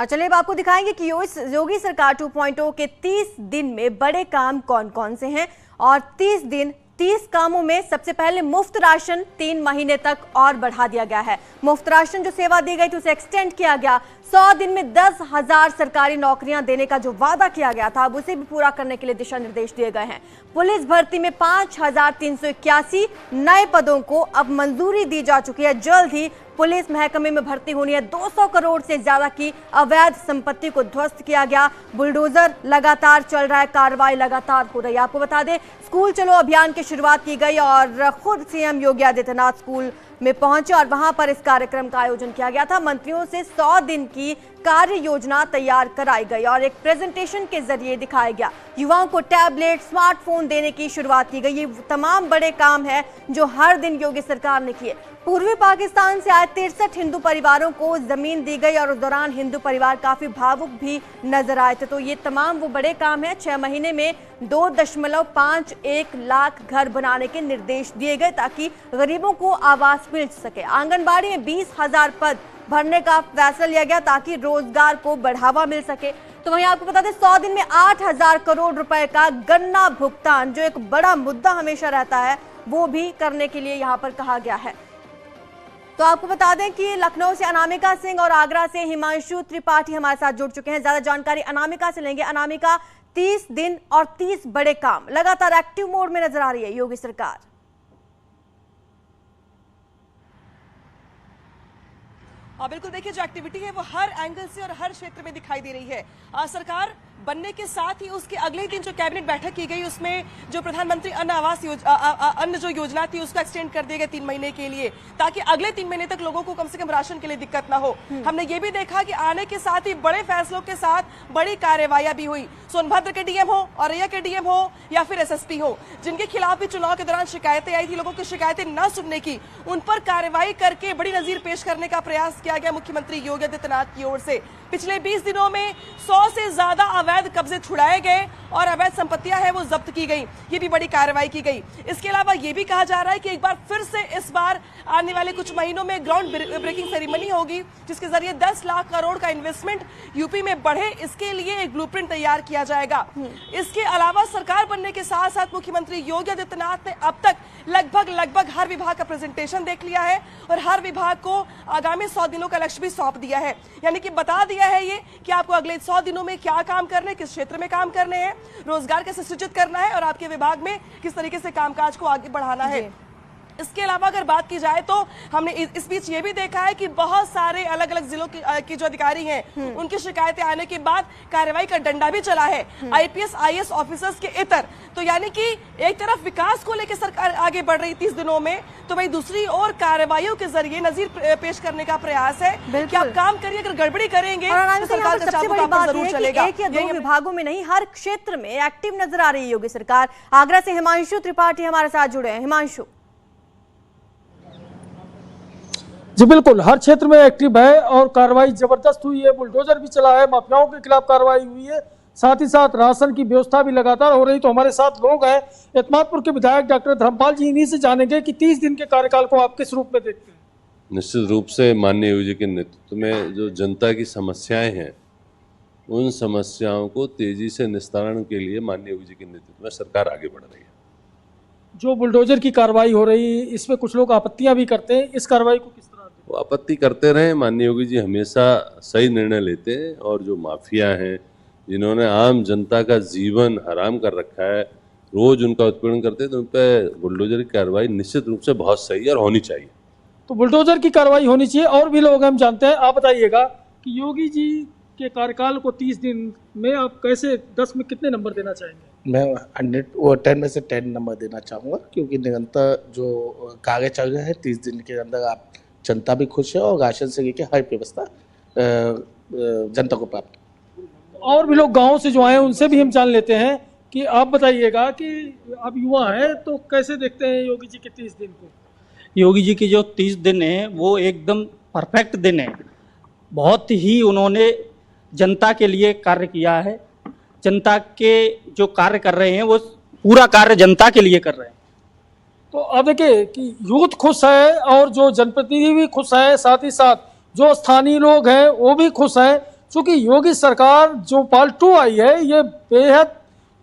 चलिए अब आपको दिखाएंगे कि योगी सरकार 2.0 के 30 दिन में बड़े काम कौन कौन से हैं। और 30 कामों में सबसे पहले मुफ्त राशन 3 महीने तक और बढ़ा दिया गया है। मुफ्त राशन जो सेवा दी गई थी उसे एक्सटेंड किया गया। 100 दिन में 10,000 सरकारी नौकरियां देने का जो वादा किया गया था अब उसे भी पूरा करने के लिए दिशा निर्देश दिए गए हैं। पुलिस भर्ती में 5,381 नए पदों को अब मंजूरी दी जा चुकी है। जल्द ही पुलिस महकमे में भर्ती होनी है। 200 करोड़ से ज्यादा की अवैध संपत्ति को ध्वस्त किया गया। बुलडोजर लगातार चल रहा है, कार्रवाई लगातार हो रही है। आपको बता दें, स्कूल चलो अभियान की शुरुआत की गई और खुद सीएम योगी आदित्यनाथ स्कूल में पहुंचे और वहां पर इस कार्यक्रम का आयोजन किया गया था। मंत्रियों से 100 दिन की कार्य योजना तैयार कराई गई और एक प्रेजेंटेशन के जरिए दिखाया गया। युवाओं को टैबलेट, स्मार्टफोन देने की शुरुआत की गई। ये तमाम बड़े काम है जो हर दिन योगी सरकार ने किए। पूर्वी पाकिस्तान से आए 63 हिंदू परिवारों को जमीन दी गई और उस दौरान हिंदू परिवार काफी भावुक भी नजर आए थे। तो ये तमाम वो बड़े काम हैं। 6 महीने में 2.51 लाख घर बनाने के निर्देश दिए गए ताकि गरीबों को आवास मिल सके। आंगनबाड़ी में 20,000 पद भरने का फैसला लिया गया ताकि रोजगार को बढ़ावा मिल सके। तो वहीं आपको बता दें, 100 दिन में 8,000 करोड़ रुपए का गन्ना भुगतान, जो एक बड़ा मुद्दा हमेशा रहता है, वो भी करने के लिए यहाँ पर कहा गया है। तो आपको बता दें कि लखनऊ से अनामिका सिंह और आगरा से हिमांशु त्रिपाठी हमारे साथ जुड़ चुके हैं। ज्यादा जानकारी अनामिका से लेंगे। अनामिका, 30 दिन और 30 बड़े काम, लगातार एक्टिव मोड में नजर आ रही है योगी सरकार। बिल्कुल, देखिए जो एक्टिविटी है वो हर एंगल से और हर क्षेत्र में दिखाई दे रही है। सरकार बनने के साथ ही उसके अगले दिन जो कैबिनेट बैठक की गई उसमें जो प्रधानमंत्री अन्न जो योजना थी उसको एक्सटेंड कर दिया गया 3 महीने के लिए, ताकि अगले 3 महीने तक लोगों को कम से कम राशन के लिए दिक्कत ना हो। हमने ये भी देखा कि आने के साथ ही बड़े फैसलों के साथ बड़ी कार्रवाइयां भी हुई। सोनभद्र के डीएम हो, औरैया के डीएम हो या फिर एसएसपी हो, जिनके खिलाफ भी चुनाव के दौरान शिकायतें आई थी, लोगों की शिकायतें न सुनने की, उन पर कार्रवाई करके बड़ी नजीर पेश करने का प्रयास किया गया मुख्यमंत्री योगी आदित्यनाथ की ओर से। पिछले 20 दिनों में 100 से ज्यादा अवैध कब्जे छुड़ाए गए और अवैध संपत्तियां हैं वो जब्त की गई। ये भी बड़ी कार्रवाई की गई। इसके अलावा ये भी कहा जा रहा है कि एक बार फिर से इस बार आने वाले कुछ महीनों में ग्राउंड ब्रेकिंग सेरेमनी होगी, जिसके जरिए 10 लाख करोड़ का इन्वेस्टमेंट यूपी में बढ़े, इसके लिए एक ब्लूप्रिंट तैयार किया जाएगा। इसके अलावा सरकार बनने के साथ साथ मुख्यमंत्री योगी आदित्यनाथ ने अब तक लगभग हर विभाग का प्रेजेंटेशन देख लिया है और हर विभाग को आगामी 100 दिनों का लक्ष्य भी सौंप दिया है। यानी कि बता दिया है ये कि आपको अगले 100 दिनों में क्या काम करने, किस क्षेत्र में काम करने हैं, रोजगार कैसे सृजित करना है और आपके विभाग में किस तरीके से कामकाज को आगे बढ़ाना है। इसके अलावा अगर बात की जाए तो हमने इस बीच ये भी देखा है कि बहुत सारे अलग अलग जिलों की जो अधिकारी हैं उनकी शिकायतें आने के बाद कार्रवाई का डंडा भी चला है आईपीएस आईएएस ऑफिसर्स के इतर। तो यानी कि एक तरफ विकास को लेकर सरकार आगे बढ़ रही 30 दिनों में, तो वही दूसरी ओर कार्रवाइयों के जरिए नजीर पेश करने का प्रयास है कि आप काम करिए, अगर गड़बड़ी करेंगे तो सरकार का चाबुक आप पर जरूर चलेगा। एक या 2 विभागों में नहीं, हर क्षेत्र में एक्टिव नजर आ रही है योगी सरकार। आगरा से हिमांशु त्रिपाठी हमारे साथ जुड़े हैं। हिमांशु जी बिल्कुल, हर क्षेत्र में एक्टिव है और कार्रवाई जबरदस्त हुई है। बुलडोजर भी चला है, माफियाओं के खिलाफ कार्रवाई हुई है, साथ ही साथ राशन की व्यवस्था भी लगातार हो रही। तो हमारे साथ लोग हैं, एतमादपुर के विधायक डॉक्टर धर्मपाल जी, इन्हीं से जानेंगे कि 30 दिन के कार्यकाल को आप किस रूप में देखते हैं। निश्चित रूप से माननीय योगी जी के नेतृत्व में जो जनता की समस्याएं हैं उन समस्याओं को तेजी से निस्तारण के लिए माननीय योगी जी के नेतृत्व में सरकार आगे बढ़ रही है। जो बुलडोजर की कार्रवाई हो रही है इसमें कुछ लोग आपत्तियां भी करते हैं, इस कार्रवाई को किस तरह? वो आपत्ति करते रहे, माननीय योगी जी हमेशा सही निर्णय लेते हैं और जो माफिया हैं जिन्होंने आम जनता का जीवन हराम कर रखा है, रोज उनका उत्पीड़न करते हैं, तो उन पर बुलडोजर की कार्रवाई निश्चित रूप से बहुत सही है और होनी चाहिए। तो बुलडोजर की कार्रवाई होनी चाहिए। और भी लोग हम जानते हैं, आप बताइएगा कि योगी जी के कार्यकाल को 30 दिन में आप कैसे 10 में कितने नंबर देना चाहेंगे? मैं 10 में से 10 नंबर देना चाहूँगा, क्योंकि निरंतर जो कार्य चल रहे हैं 30 दिन के अंदर आप जनता भी खुश है और राशन से लेकर हर व्यवस्था जनता को प्राप्त। और भी लोग गांव से जो आए उनसे भी हम जान लेते हैं कि आप बताइएगा कि आप युवा हैं तो कैसे देखते हैं योगी जी के 30 दिन को? योगी जी की जो 30 दिन है वो एकदम परफेक्ट दिन है। बहुत ही उन्होंने जनता के लिए कार्य किया है। जनता के जो कार्य कर रहे हैं वो पूरा कार्य जनता के लिए कर रहे हैं। तो अब देखिए कि यूथ खुश है और जो जनप्रतिनिधि भी खुश है, साथ ही साथ जो स्थानीय लोग हैं वो भी खुश हैं। चूंकि योगी सरकार जो पार्ट 2 आई है ये बेहद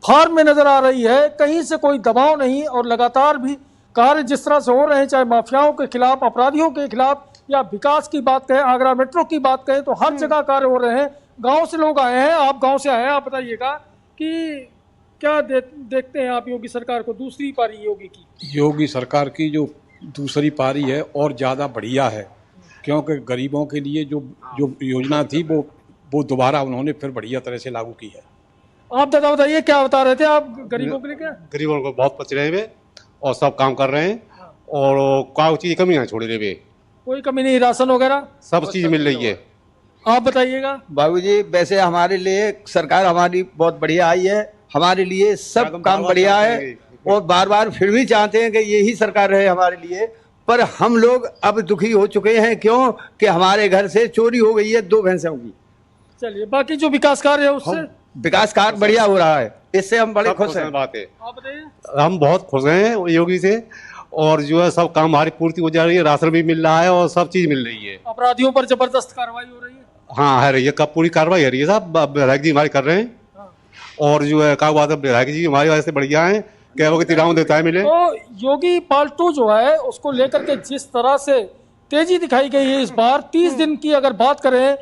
फार्म में नजर आ रही है, कहीं से कोई दबाव नहीं और लगातार भी कार्य जिस तरह से हो रहे हैं, चाहे माफियाओं के खिलाफ, अपराधियों के खिलाफ या विकास की बात कहें, आगरा मेट्रो की बात कहें, तो हर जगह कार्य हो रहे हैं। गांव से लोग आए हैं, आप गांव से आए हैं, आप बताइएगा कि क्या देखते हैं आप योगी सरकार को, दूसरी पारी योगी की? योगी सरकार की जो दूसरी पारी है और ज़्यादा बढ़िया है, क्योंकि गरीबों के लिए जो जो योजना थी वो दोबारा उन्होंने फिर बढ़िया तरह से लागू की है। आप दादा बताइए, क्या बता रहे थे आप गरीबों के लिए? क्या गरीबों को बहुत पच रहे हैं और सब काम कर रहे हैं और कोई चीज़ कमी नहीं छोड़ रहे, कोई कमी नहीं, राशन वगैरह सब चीज़ मिल रही है। आप बताइएगा। बाबूजी, वैसे हमारे लिए सरकार हमारी बहुत बढ़िया आई है, हमारे लिए सब काम बढ़िया है और बार बार फिर भी चाहते हैं कि यही सरकार रहे हमारे लिए। पर हम लोग अब दुखी हो चुके हैं, क्यों कि हमारे घर से चोरी हो गई है 2 भैंसों की। चलिए, बाकी जो विकास कार्य है उससे विकास कार्य बढ़िया हो रहा है, इससे हम बड़े खुश हैं। बात है, आप बताइए। हम बहुत खुश हैं योगी से और जो है सब काम हमारी पूर्ति हो जा रही है, राशन भी मिल रहा है और सब चीज़ मिल रही है। अपराधियों पर जबरदस्त कार्रवाई हो रही है। हाँ है रही है, कब पूरी कार्रवाई हो रही है साहब, विधायक जी हमारे कर रहे हैं और जो है क्या बात है, विधायक जी हमारी वजह से बढ़िया है, क्या वो कितनी राउंड देता है मिले। तो योगी पार्ट 2 जो है उसको लेकर के जिस तरह से तेजी दिखाई गई है इस बार, 30 दिन की अगर बात करें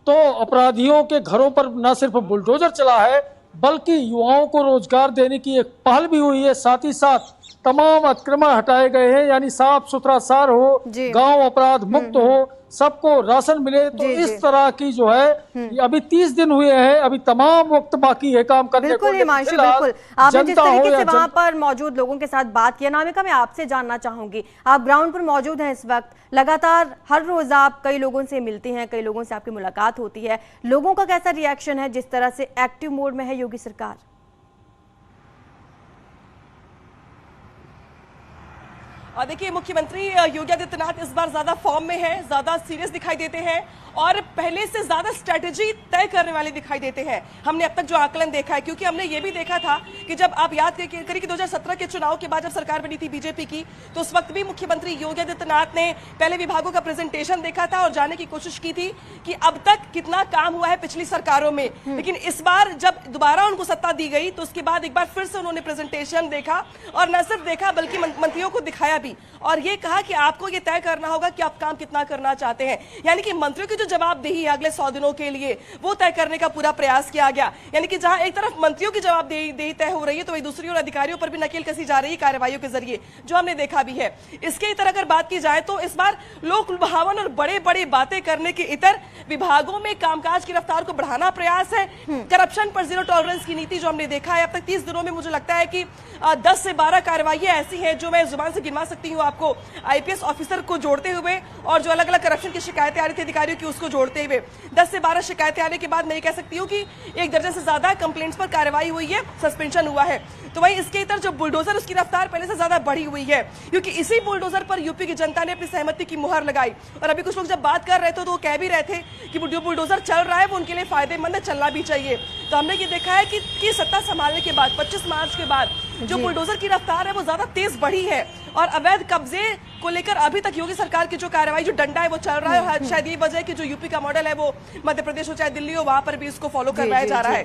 तो अपराधियों के घरों पर न सिर्फ बुलडोजर चला है बल्कि युवाओं को रोजगार देने की एक पहल भी हुई है। साथ ही साथ तमाम अतिक्रमण हटाए गए हैं, यानी साफ सुथरा शहर हो, गांव अपराध मुक्त हो, सबको राशन मिले। तो इस तरह की जो है अभी 30 दिन हुए हैं, अभी तमाम वक्त बाकी है काम करने को। बिल्कुल हिमांशु, बिल्कुल आपने जिस तरीके से वहां पर मौजूद लोगों के साथ बात किया, नामिका मैं आपसे जानना चाहूंगी, आप ग्राउंड पर मौजूद हैं इस वक्त, लगातार हर रोज आप कई लोगों से मिलती हैं, कई लोगों से आपकी मुलाकात होती है, लोगों का कैसा रिएक्शन है जिस तरह से एक्टिव मोड में है योगी सरकार? देखिए, मुख्यमंत्री योगी आदित्यनाथ इस बार ज्यादा फॉर्म में है, ज्यादा सीरियस दिखाई देते हैं और पहले से ज्यादा स्ट्रेटेजी तय करने वाले दिखाई देते हैं। हमने अब तक जो आकलन देखा है, क्योंकि हमने ये भी देखा था कि जब आप याद करिए कि 2017 के चुनाव के बाद जब सरकार बनी थी बीजेपी की, तो उस वक्त भी मुख्यमंत्री योगी आदित्यनाथ ने पहले विभागों का प्रेजेंटेशन देखा था और जानने की कोशिश की थी कि अब तक कितना काम हुआ है पिछली सरकारों में। लेकिन इस बार जब दोबारा उनको सत्ता दी गई तो उसके बाद एक बार फिर से उन्होंने प्रेजेंटेशन देखा और न सिर्फ देखा बल्कि मंत्रियों को दिखाया भी और ये कहा कि आपको ये तय करना होगा कि आप काम कितना करना चाहते हैं। यानी कि मंत्रियों की जो जवाबदेही है अगले 100 दिनों के लिए वो तय करने का पूरा प्रयास किया गया। यानी कि जहां एक तरफ मंत्रियों की जवाबदेही तय हो रही है तो वही दूसरी ओर अधिकारियों पर भी नकेल कसी जा रही है कार्रवाइयों के जरिए, जो हमने देखा भी है। इसके इतर अगर बात की जाए तो इस बार लोक लुभावन और बड़े बड़े बातें करने के इतर विभागों में कामकाज की रफ्तार को बढ़ाना प्रयास है। करप्शन पर जीरो टॉलरेंस की नीति जो हमने देखा है अब तक 30 दिनों में, मुझे लगता है कि 10 से 12 कार्रवाइयां ऐसी हैं जो मैं जुबान से गिनवा सकती हूँ आपको, आईपीएस ऑफिसर को जोड़ते हुए और जो अलग अलग करप्शन की शिकायतें आ रही थी अधिकारियों की उसको जोड़ते हुए 10 से 12 शिकायतें आने के बाद मैं ये कह सकती हूँ कि 1 दर्जन से ज्यादा कंप्लेंट्स पर कार्रवाई हुई है, सस्पेंशन हुआ है। तो वहीं इसके इतर जो बुलडोजर उसकी रफ्तार पहले से ज्यादा बढ़ी हुई है, क्योंकि इसी बुलडोजर पर यूपी की जनता ने अपनी सहमति की मुहर लगाई। और अभी कुछ लोग जब बात कर रहे थे तो वो कह भी रहे थे कि जो बुलडोजर चल रहा है वो उनके लिए फायदेमंद है, चलना भी चाहिए। तो हमने ये देखा है कि सत्ता संभालने के बाद 25 मार्च के बाद जो बुलडोजर की रफ्तार है वो ज्यादा तेज बढ़ी है और अवैध कब्जे को लेकर अभी तक योगी सरकार की जो कार्रवाई, जो डंडा है वो चल रहा है। और शायद ये वजह है कि जो यूपी का मॉडल है वो मध्य प्रदेश हो चाहे दिल्ली हो, वहां पर भी इसको फॉलो करवाया जा रहा है।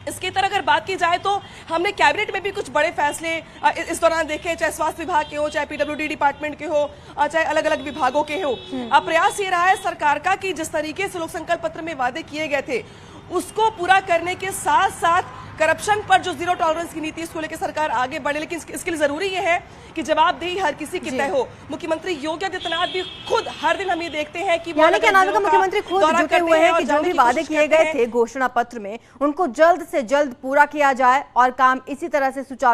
इसकी तरह अगर बात की जाए तो हमने कैबिनेट में भी कुछ बड़े फैसले इस दौरान देखे, चाहे स्वास्थ्य विभाग के हो, चाहे पीडब्ल्यूडी डिपार्टमेंट के हो, चाहे अलग अलग विभागों के हो। अब प्रयास ये रहा है सरकार का कि जिस तरीके से लोक संकल्प पत्र में वादे किए गए थे उसको पूरा करने के साथ साथ करप्शन पर जो जीरो टॉलरेंस की नीति इसको लेकर सरकार आगे बढ़े। लेकिन इसके लिए जरूरी ये है कि जवाबदेही हर किसी की तय हो। मुख्यमंत्री योगी आदित्यनाथ भी खुद हर दिन हम ये देखते हैं कि मुख्यमंत्री खुद जुटे हुए हैं कि जो भी वादे किए गए थे घोषणा पत्र में उनको जल्द से जल्द पूरा किया जाए और काम इसी तरह से सुचारू